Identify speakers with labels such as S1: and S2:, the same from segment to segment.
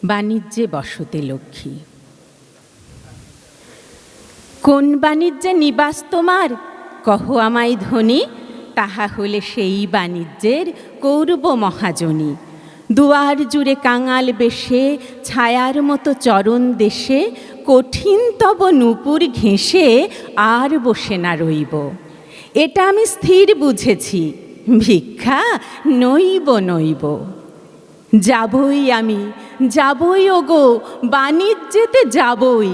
S1: বাণিজ্যে বসতে লক্ষ্মী। কোন বাণিজ্যে নিবাস তোমার, কহ আমায় ধনী, তাহা হলে সেই বাণিজ্যের কৌরব মহাজনী। দুয়ার জুড়ে কাঙাল বেশে, ছায়ার মতো চরণ দেশে, কঠিন তব নূপুর ঘেঁষে আর বসে না রইব। এটা আমি স্থির বুঝেছি, ভিক্ষা নইব নইব। যাবই আমি, যাবই ওগো, বাণিজ্যেতে যাবই।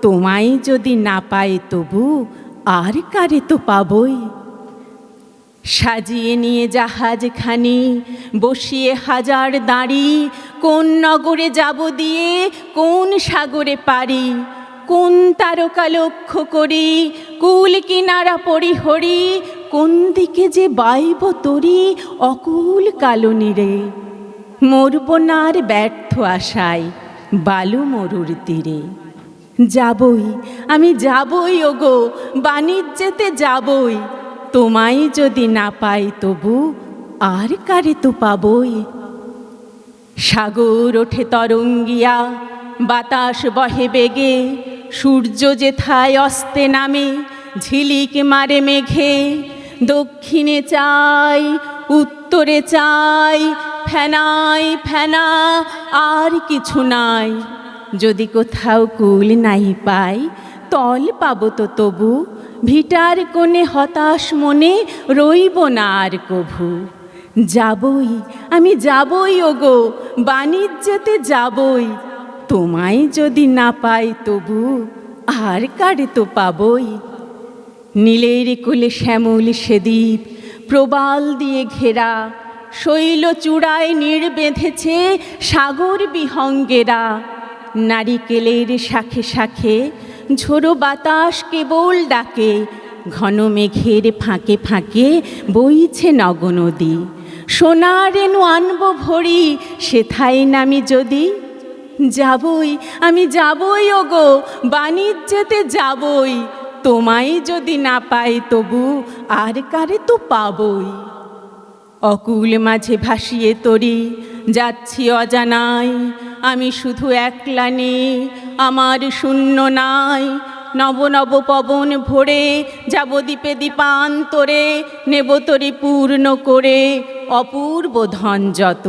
S1: তোমায় যদি না পাই তবু আর কারে তো পাবই। সাজিয়ে নিয়ে জাহাজখানি, বসিয়ে হাজার দাঁড়ি, কোন নগরে যাব দিয়ে, কোন সাগরে পারি, কোন তারকা লক্ষ্য করি, কুল কিনারা পরিহরি, কোন দিকে যে বাইব তরি অকুল কালনীরে। মরব না আর ব্যর্থ আশায় বালু মরুর তীরে। যাবই আমি, যাবই ওগো, বাণিজ্যেতে যাবই। তোমায় যদি না পাই তবু আর কারে তো পাবই। সাগর ওঠে তরঙ্গিয়া, বাতাস বহে বেগে, সূর্য যেথায় অস্তে নামে, ঝিলিক মারে মেঘে। দক্ষিণে চাই, উত্তরে চাই, ফেনায় ফেনা আর কিছু নাই। যদি কোথাও কুল নাই পাই, তল পাবো তো তবু, ভিটার কোণে হতাশ মনে রইব না আর কভু। যাবই আমি, যাবই ওগো, বাণিজ্যেতে যাবই। তোমায় যদি না পাই তবু আর কারে তো পাবই। নীলের কোলে শ্যামল সেদ্বীপ, প্রবাল দিয়ে ঘেরা, শৈল চূড়ায় নীড় বেঁধেছে সাগর বিহঙ্গেরা। নারিকেলের শাখে শাখে ঝোড়ো বাতাস কেবল ডাকে, ঘন মেঘের ফাঁকে ফাঁকে বইছে নগনদী। সোনা রেণু আনব ভরি, সেথায় নামি যদি। যাবই আমি, যাবই ওগো, বাণিজ্যেতে যাবই। তোমায় যদি না পাই তবু আর কারে তো পাবই। অকুল মাঝে ভাসিয়ে তরি, যাচ্ছি অজানায়, আমি শুধু একলা নেই, আমার শূন্য নাই। নব নব পবন ভরে যাব দ্বীপে দ্বীপান্তরে, নেব তরি পূর্ণ করে অপূর্ব ধন যত।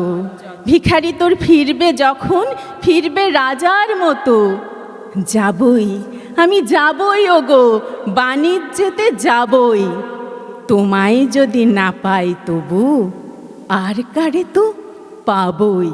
S1: ভিখারি তোর ফিরবে যখন, ফিরবে রাজার মতো। যাবই আমি, যাবই ওগো, বাণিজ্যেতে যাবই। তোমায় যদি না পাই তবু আর কারে তো পাবই।